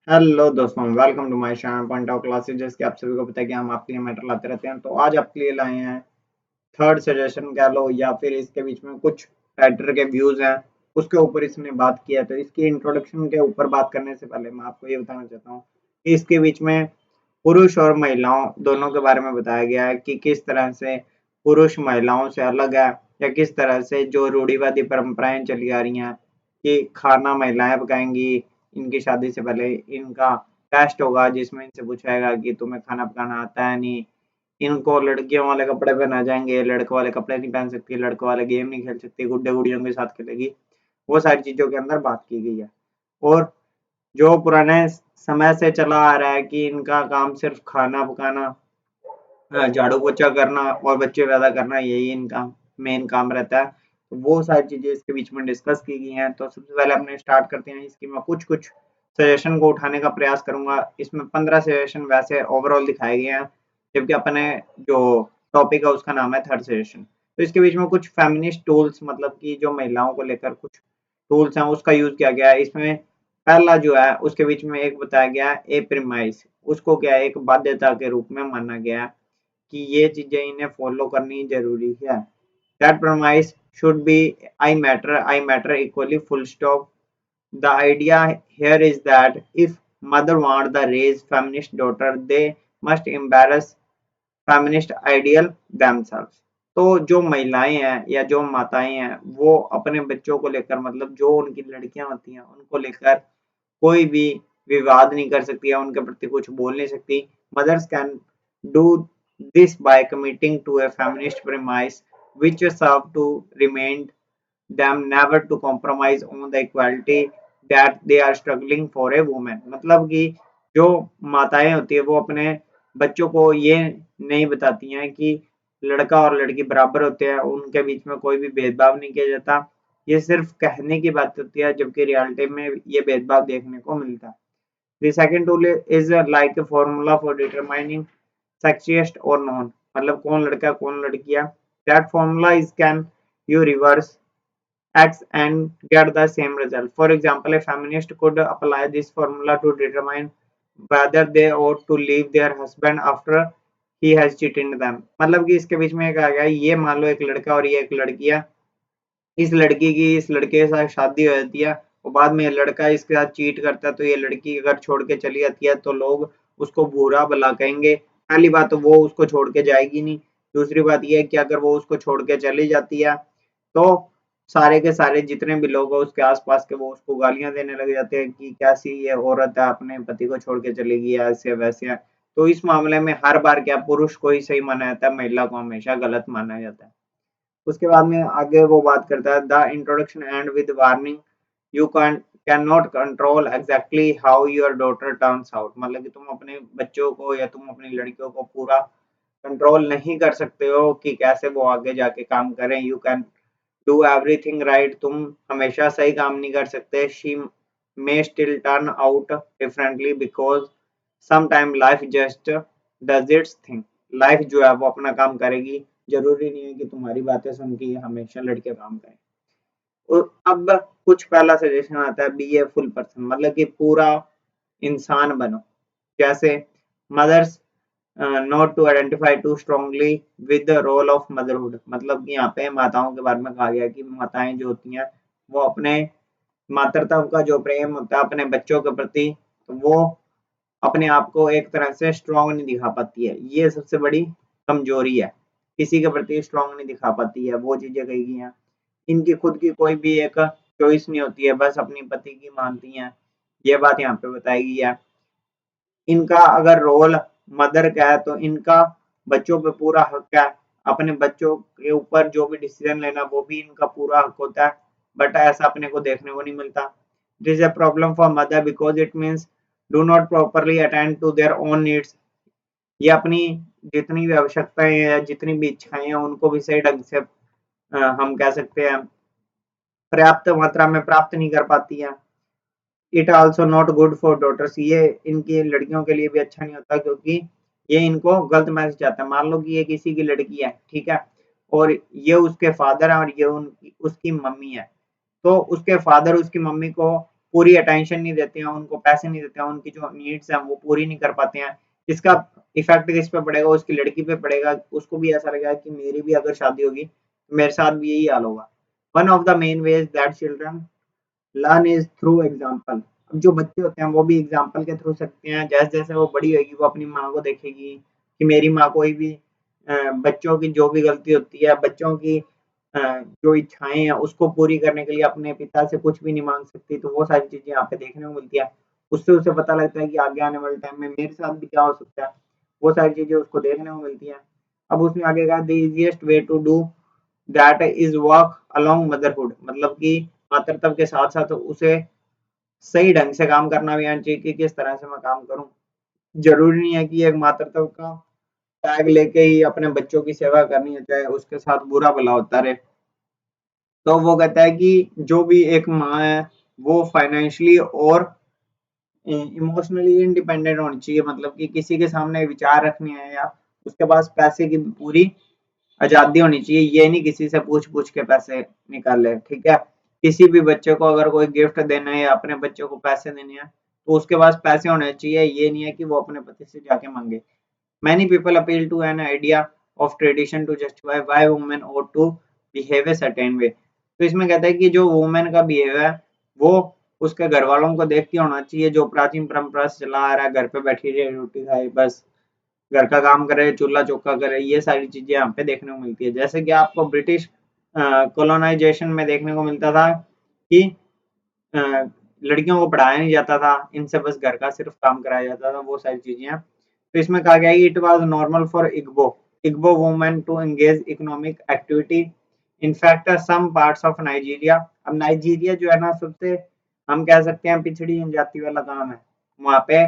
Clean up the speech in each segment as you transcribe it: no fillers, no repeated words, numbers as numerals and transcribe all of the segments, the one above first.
Hello दोस्तों, welcome to my channel point of classes. जैसे कि आप सभी को पता है कि हम आपके लिए मैटर लाते रहते हैं, तो आज आपके लिए लाए हैं थर्ड सजेशन कह लो, या फिर इसके बीच में कुछ राइटर के व्यूज हैं, उसके ऊपर इसने बात किया है। तो इसकी इंट्रोडक्शन के ऊपर बात करने से पहले मैं आपको ये बताना चाहता हूँ कि इसके बीच में पुरुष और महिलाओं दोनों के बारे में बताया गया है कि किस तरह से पुरुष महिलाओं से अलग है, या किस तरह से जो रूढ़िवादी परंपराएं चली आ रही हैं कि खाना महिलाएं पकाएंगी, इनकी शादी से पहले इनका टेस्ट होगा जिसमें इनसे पूछाएगा कि तुम्हें खाना पकाना आता है नहीं, इनको लड़कियों वाले कपड़े पहना जाएंगे, लड़कों वाले कपड़े नहीं पहन सकती, लड़कों वाले गेम नहीं खेल सकती, गुड्डे गुड़ियों के साथ खेलेगी। वो सारी चीजों के अंदर बात की गई है। और जो पुराने समय से चला आ रहा है कि इनका काम सिर्फ खाना पकाना, झाड़ू पोछा करना और बच्चे पैदा करना, यही इनका मेन काम रहता है। तो वो सारी चीजें इसके बीच में डिस्कस की गई हैं। तो सबसे पहले अपने स्टार्ट करते हैं। इसकी मैं कुछ कुछ सजेशन को उठाने का प्रयास करूंगा। इसमें 15 सजेशन वैसे ओवरऑल दिखाए गए हैं, जबकि अपने जो टॉपिक है उसका नाम है थर्ड सजेशन। तो इसके बीच में कुछ फेमिनिस्ट टूल्स, मतलब कि जो महिलाओं को लेकर कुछ टूल्स हैं, उसका यूज किया गया है। इसमें पहला जो है उसके बीच में एक बताया गया है ए प्रिमाइस, उसको क्या है एक बाध्यता के रूप में माना गया है कि ये चीजें इन्हें फॉलो करनी जरूरी है। That promise should be I matter equally full stop. The idea here is that if mother want the raise feminist daughter, they must embrace feminist ideal themselves. तो जो महिलाएं हैं या जो माताएं हैं वो अपने बच्चों को लेकर, मतलब जो उनकी लड़कियां होती हैं उनको लेकर कोई भी विवाद नहीं कर सकती है, उनके प्रति कुछ बोल नहीं सकती। Mothers can do this by committing to a feminist premise which serve to remind them never to compromise on the equality that they are struggling for a woman। मतलब कि जो माताएं होती है वो अपने बच्चों को ये नहीं बताती हैं कि लड़का और लड़की बराबर होते हैं, उनके बीच में कोई भी भेदभाव नहीं किया जाता। ये सिर्फ कहने की बात होती है, जबकि रियलिटी में ये भेदभाव देखने को मिलता है। The second tool is like a formula for determining sexiest or non, मतलब कौन लड़का कौन लड़की है। That formula is can you reverse X and get the same result. For example, a feminist could apply this formula to determine whether they ought to leave their husband after he has cheated them। मतलब कि इसके बीच में एक आ गया, ये मान लो एक लड़का और ये एक लड़की है, इस लड़की की इस लड़के के साथ शादी हो जाती है और बाद में लड़का इसके साथ चीट करता है, तो ये लड़की अगर छोड़ के चली जाती है तो लोग उसको बुरा भला कहेंगे। पहली बात तो वो उसको छोड़ के जाएगी नहीं, दूसरी बात ये है कि अगर वो उसको छोड़ के चली जाती है तो सारे के सारे जितने भी लोग हैं उसके आसपास के वो उसको गालियां देने लग जाते हैं कि कैसी ये औरत है, अपने पति को छोड़ के चली गई है, ऐसे वैसे है। तो इस मामले में हर बार क्या पुरुष को ही सही माना जाता है, महिला को हमेशा गलत माना जाता है। उसके बाद में आगे वो बात करता है the introduction and with warning you can not control exactly how your daughter turns out. मतलब कि तुम अपने बच्चों को या तुम अपनी लड़कियों को पूरा कंट्रोल नहीं कर सकते हो कि कैसे वो आगे जाके काम करें। You can do everything right, तुम हमेशा सही काम नहीं कर सकते। She may still turn out differently because some time life just does its thing. Life जो है वो अपना काम करेगी, जरूरी नहीं है कि तुम्हारी बातें सुन के हमेशा लड़के काम करें। और अब कुछ पहला सजेशन आता है, बी ए फुल पर्सन, मतलब कि पूरा इंसान बनो। जैसे mothers not to identify too strongly with the role of motherhood. मतलब कि यहाँ पे माताओं के बारे में कहा गया कि माताएं जो होती हैं वो अपने मातृत्व का जो प्रेम होता है अपने बच्चों के प्रति, तो वो अपने आप को एक तरह से स्ट्रांग नहीं दिखा पाती है। ये सबसे बड़ी कमजोरी है, किसी के प्रति स्ट्रांग नहीं दिखा पाती है, वो चीजें कही गई हैं। इनकी खुद की कोई भी एक चॉइस नहीं होती है, बस अपनी पति की मानती हैं, ये बात यहाँ पे बताई गई है। इनका अगर रोल मदर का है तो इनका बच्चों पे पूरा हक है, अपने बच्चों के ऊपर जो भी डिसीजन लेना वो भी इनका पूरा हक होता है, बट ऐसा अपने को देखने को नहीं मिलता। It is a problem for mother because it means do not properly attend to their own needs. ये अपनी जितनी भी आवश्यकताएं हैं, जितनी भी इच्छाएं हैं, उनको भी सही ढंग से हम कह सकते हैं पर्याप्त मात्रा में प्राप्त नहीं कर पाती है। It also not good for daughters, ये इनकी लड़कियों के लिए भी अच्छा नहीं होता, क्योंकि ये इनको गलत मैसेज आता है। मान लो कि ये किसी की लड़की है, ठीक है, और ये उसके फादर है और ये उनकी उसकी मम्मी है, तो उसके फादर उसकी मम्मी को पूरी अटेंशन नहीं देते हैं, उनको पैसे नहीं देते हैं, उनकी जो नीड्स हैं वो पूरी नहीं कर पाते हैं। इसका इफेक्ट किस पे पड़ेगा? उसकी लड़की पे पड़ेगा। उसको भी ऐसा लगेगा कि मेरी भी अगर शादी होगी तो मेरे साथ भी यही हाल होगा। One of the main ways that children learn is through example. अब जो बच्चे होते हैं वो भी एग्जाम्पल के थ्रू सीखते हैं। जैसे जैसे वो बड़ी होगी वो अपनी माँ को देखेगी कि मेरी माँ कोई भी बच्चों की जो भी गलती होती है, बच्चों की जो इच्छाएं हैं उसको पूरी करने के लिए अपने पिता से कुछ भी नहीं मांग सकती, तो वो सारी चीजें यहाँ पे देखने को मिलती है। उससे उसे पता लगता है कि आगे आने वाले टाइम में मेरे साथ भी क्या हो सकता है, वो सारी चीजें उसको देखने को मिलती है। अब उसमें आगे कहा the easiest way to do that is walk along motherhood, मतलब कि मातृत्व के साथ साथ उसे सही ढंग से काम करना भी आना चाहिए कि किस तरह से मैं काम करूं। जरूरी नहीं है कि एक मातृत्व का टैग लेके ही अपने बच्चों की सेवा करनी है, चाहे उसके साथ बुरा भला होता रहे। तो वो कहता है कि जो भी एक माँ है वो फाइनेंशियली और इमोशनली इंडिपेंडेंट होनी चाहिए, मतलब कि किसी के सामने विचार रखने हैं या उसके पास पैसे की पूरी आजादी होनी चाहिए। ये नहीं किसी से पूछ पूछ के पैसे निकाले, ठीक है। किसी भी बच्चे को अगर कोई गिफ्ट देना है या अपने बच्चे को पैसे देने हैं तो उसके पास पैसे होने चाहिए, ये नहीं है कि वो अपने पति से जाके मांगे। Many people appeal to an idea of tradition to justify why women ought to behave a certain way. तो इसमें कहता है कि जो वुमेन का बिहेव है वो उसके घर वालों को देख के होना चाहिए, जो प्राचीन परंपरा से चला आ रहा है, घर पे बैठी रहे, रोटी खाए, बस घर का काम करे, चूल्हा चौका करे, ये सारी चीजें यहाँ पे देखने को मिलती है। जैसे कि आपको ब्रिटिश कॉलोनाइजेशन में देखने को मिलता था कि अ, लड़कियों को पढ़ाया नहीं जाता था, इनसे बस घर का सिर्फ काम कराया जाता था, वो सारी चीजें हैं। तो इसमें कहा गया है it was normal for Igbo women to engage economic activity. In fact some parts of Nigeria, अब नाइजीरिया जो है ना सबसे हम कह सकते हैं पिछड़ी जनजाति वाला काम है। वहाँ पे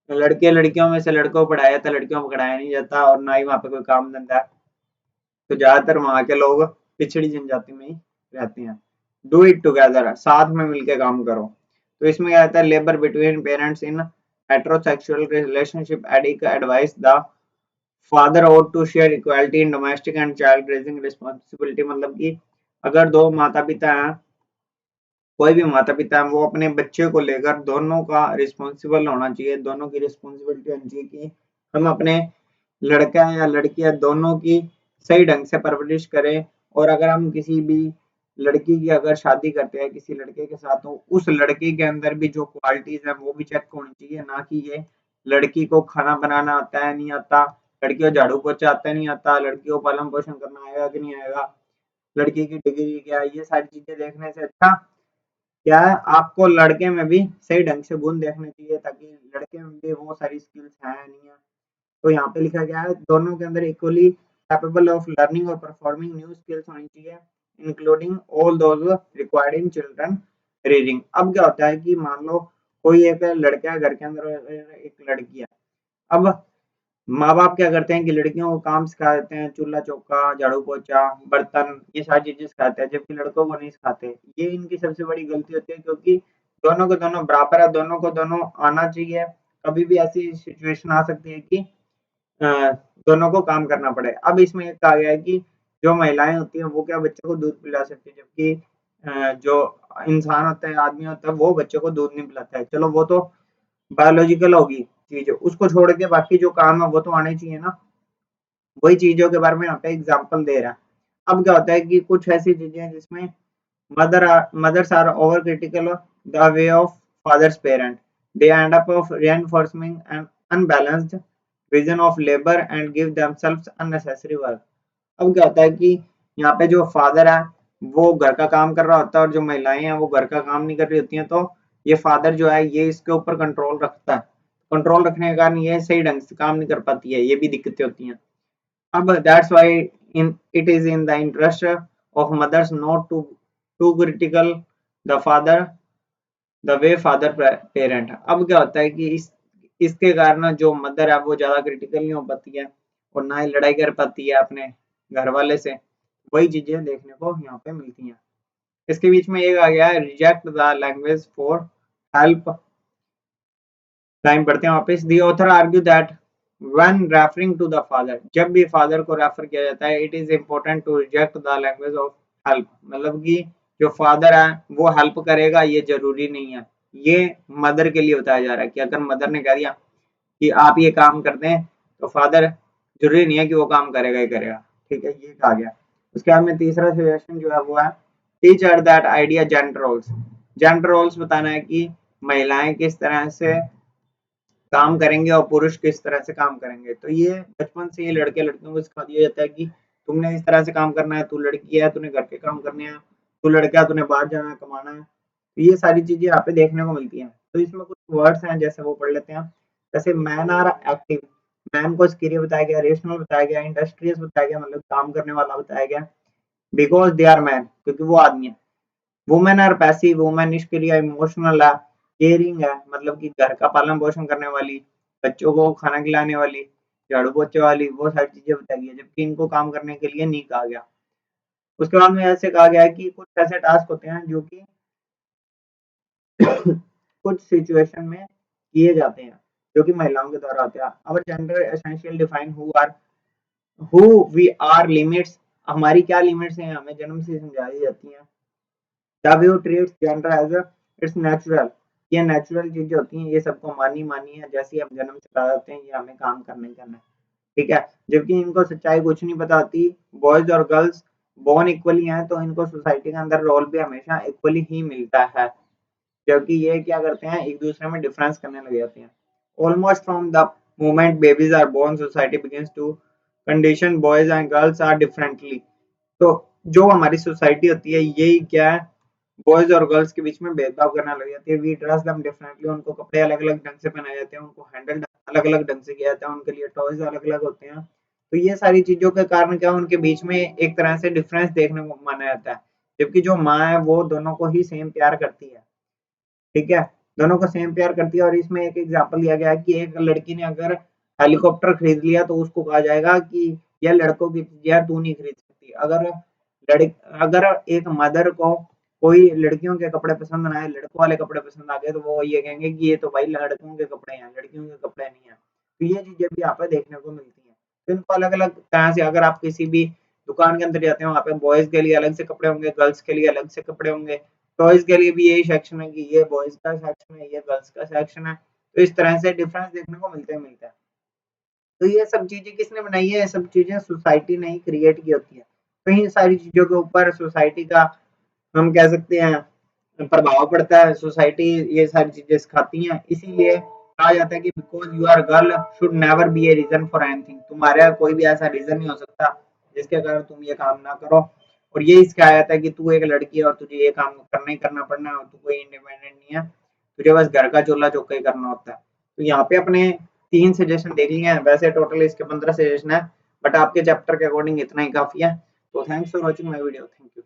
लड़के लड़कियों में से लड़कों को पढ़ाया जाता है, लड़कियों को पढ़ाया नहीं जाता, और ना ही वहाँ पे कोई काम धंधा है। तो ज्यादातर वहाँ के लोग पिछड़ी जनजाति में ही रहते हैं। डू इट टुगेदर, साथ में मिलके काम करो। तो इसमें क्या आता है labour between parents in heterosexual relationship Adichie advice the father ought to share equality in domestic and child raising responsibility, मतलब कि अगर दो माता पिता हैं, कोई भी माता पिता है, वो अपने बच्चे को लेकर दोनों का रिस्पॉन्सिबल होना चाहिए, दोनों की रिस्पॉन्सिबिलिटी होनी चाहिए कि हम अपने लड़का या लड़की है दोनों की सही ढंग से परवरिश करें। और अगर हम किसी भी लड़की की अगर शादी करते हैं किसी लड़के के साथ, तो उस लड़के के अंदर भी जो क्वालिटीज है वो भी चेक होनी चाहिए, ना कि ये लड़की को खाना बनाना आता है नहीं आता, लड़की को झाड़ू पोछा आता है नहीं आता, लड़की को पालन पोषण करना आएगा कि नहीं आएगा, लड़की की डिग्री क्या है, ये सारी चीजें देखने से अच्छा क्या है आपको लड़के में भी सही ढंग से गुण देखने चाहिए, ताकि लड़के में भी वो सारी स्किल्स है नहीं है। तो यहाँ पे लिखा गया है दोनों के अंदर इक्वली कैपेबल ऑफ लर्निंग और परफॉर्मिंग न्यू स्किल्स होनी चाहिए, including all those required in children raising. अब क्या होता है कि मान लो कोई एक लड़का है घर के अंदर, एक लड़की है। अब माँ बाप क्या करते हैं कि लड़कियों को काम सिखा देते हैं, चूल्हा चौका, झाड़ू पोछा, बर्तन, ये सारी चीजें सिखाते हैं, जबकि लड़कों को नहीं सिखाते। ये इनकी सबसे बड़ी गलती होती है, क्योंकि दोनों को दोनों बराबर है, दोनों को दोनों आना चाहिए। कभी भी ऐसी सिचुएशन आ सकती है कि दोनों को काम करना पड़े। अब इसमें एक कहा गया है कि जो महिलाएं होती हैं वो क्या बच्चे को दूध पिला सकती है, जबकि जो इंसान होता है, आदमी होता है, वो बच्चे को दूध नहीं पिलाता है। चलो वो तो बायोलॉजिकल होगी चीज, उसको छोड़ के बाकी जो काम है वो तो आने चाहिए ना। वही चीजों के बारे में यहाँ पे एग्जाम्पल दे रहा है। अब क्या होता है कि कुछ ऐसी चीजें हैं जिसमें mothers are over critical of the way of father's parent. They end up of reinforcing an unbalanced vision of labor and give themselves unnecessary work. अब क्या होता है कि यहाँ पे जो फादर है वो घर का काम कर रहा होता है, और जो महिलाएं हैं वो घर का काम नहीं कर रही होती हैं, तो ये फादर जो है ये इसके ऊपर कंट्रोल रखता है। कंट्रोल रखने के कारण ये सही ढंग से काम नहीं कर पाती है, ये भी दिक्कतें होती हैं। अब that's why in it is in the interest of mothers not to to critical the father the way father parent. अब क्या होता है कि इसके कारण जो मदर है वो ज्यादा क्रिटिकल नहीं हो पाती है, और ना ही लड़ाई कर पाती है अपने घर वाले से। वही चीजें देखने को यहाँ पे मिलती हैं। इसके बीच में एक आ गया है reject the language for help. Line पढ़ते हैं वापस। The author argue that when referring to the father, जब भी फादर को रेफर किया जाता है, it is important to reject the language of help, मतलब कि जो फादर है वो हेल्प करेगा ये जरूरी नहीं है। ये मदर के लिए बताया जा रहा है कि अगर मदर ने कह दिया कि आप ये काम कर दें तो फादर जरूरी नहीं है कि वो काम करेगा ही करेगा। ठीक है, ये कहा गया। उसके बाद में तीसरा सजेशन जो है वो है teach her that idea gender roles. Gender roles बताना है कि महिलाएं किस तरह से काम करेंगे और पुरुष किस तरह से काम करेंगे। तो ये बचपन से ये लड़के लड़कियों को सिखा दिया जाता है कि तुमने इस तरह से काम करना है, तू लड़की है तूने घर के काम करने हैं, तू लड़का है तूने बाहर जाना है कमाना है। तो ये सारी चीजें यहाँ पे देखने को मिलती हैं। तो इसमें कुछ वर्ड्स हैं जैसे वो पढ़ लेते हैं। जैसे मैन आर एक्टिव, मैन को सक्रिय बताया गया, रेशनल बताया गया, इंडस्ट्रियस बताया गया मतलब काम करने वाला बताया गया, बिकॉज दे आर मैन क्योंकि वो आदमी है। वुमेन आर पैसिव, वुमेन निष्क्रिय, इमोशनल है, केयरिंग है मतलब कि घर का पालन पोषण करने वाली, बच्चों को खाना खिलाने वाली, झाड़ू पोछे वाली, वो सारी चीजें बताई गई, जबकि इनको काम करने के लिए नहीं कहा गया। उसके बाद में ऐसे कहा गया है कि कुछ ऐसे टास्क होते हैं जो कि कुछ सिचुएशन में किए जाते हैं जो कि महिलाओं के द्वारा होते हैं। Our gender essential define who we are limits, हमारी क्या लिमिट्स हैं हमें जन्म से समझाई जाती हैं। The view treats gender as a it's natural, ये नेचुरल चीजें होती हैं, ये सबको मानी मानी है, जैसे हम जन्म से पैदा होते हैं ये हमें काम करना ही करना है। ठीक है, जबकि इनको सच्चाई कुछ नहीं पता होती। बॉयज और गर्ल्स बोर्न इक्वली हैं तो इनको सोसाइटी के अंदर रोल भी हमेशा इक्वली ही मिलता है, जबकि ये क्या करते हैं एक दूसरे में डिफरेंस करने लग जाते हैं। Almost from the moment babies are born society begins to condition boys and girls are differently. तो जो हमारी सोसाइटी होती है यही क्या है, बॉयज और गर्ल्स के बीच में भेदभाव करना लग जाती है। वी ड्रेस देम डिफरेंटली, उनको कपड़े अलग अलग ढंग से पहनाए जाते हैं, उनको हैंडल अलग अलग ढंग से किया जाता है, उनके लिए टॉयज अलग अलग होते हैं। तो ये सारी चीजों के कारण क्या उनके बीच में एक तरह से डिफरेंस देखने को माना जाता है, जबकि जो माँ है वो दोनों को ही सेम प्यार करती है। ठीक है, दोनों को सेम प्यार करती है। और इसमें एक एग्जाम्पल दिया गया है कि एक लड़की ने अगर हेलीकॉप्टर खरीद लिया तो उसको कहा जाएगा कि यह लड़कों की चीज है, तू नहीं खरीद सकती। अगर एक मदर को कोई लड़कियों के कपड़े पसंद ना आए, लड़कों वाले कपड़े पसंद आ गए, तो वो ये कहेंगे कि ये तो भाई लड़कों के कपड़े हैं, लड़कियों के कपड़े नहीं है। तो ये चीजें भी यहाँ पे देखने को मिलती हैं। तो इनको अलग अलग तरह से अगर आप किसी भी दुकान के अंदर जाते हो वहाँ पे बॉयज के लिए अलग से कपड़े होंगे, गर्ल्स के लिए अलग से कपड़े होंगे। टॉयज के लिए भी यही सेक्शन है कि ये बॉयज का सेक्शन है, ये गर्ल्स का सेक्शन है। तो इस तरह से डिफरेंस देखने को मिलता है। तो ये सब चीजें किसने बनाई है, ये सब चीजें सोसाइटी ने ही क्रिएट की होती है। तो इन सारी चीजों के ऊपर सोसाइटी का हम कह सकते हैं प्रभाव पड़ता है। सोसाइटी ये सारी चीजें सिखाती हैं, इसीलिए कहा जाता है कि because you are girl should never be a reason for anything, तुम्हारा कोई भी ऐसा रीजन नहीं हो सकता जिसके कारण तुम ये काम ना करो। और ये सिखाया जाता है कि तू एक लड़की है और तुझे ये काम करना ही करना पड़ना है, और तू कोई इंडिपेंडेंट नहीं है, तुझे बस घर का चूल्हा चौका ही करना होता है। तो यहाँ पे अपने 3 सजेशन देख लिए हैं, वैसे टोटल इसके 15 सजेशन है, बट आपके चैप्टर के अकॉर्डिंग इतना ही काफी है। तो thanks for watching my video, thank you.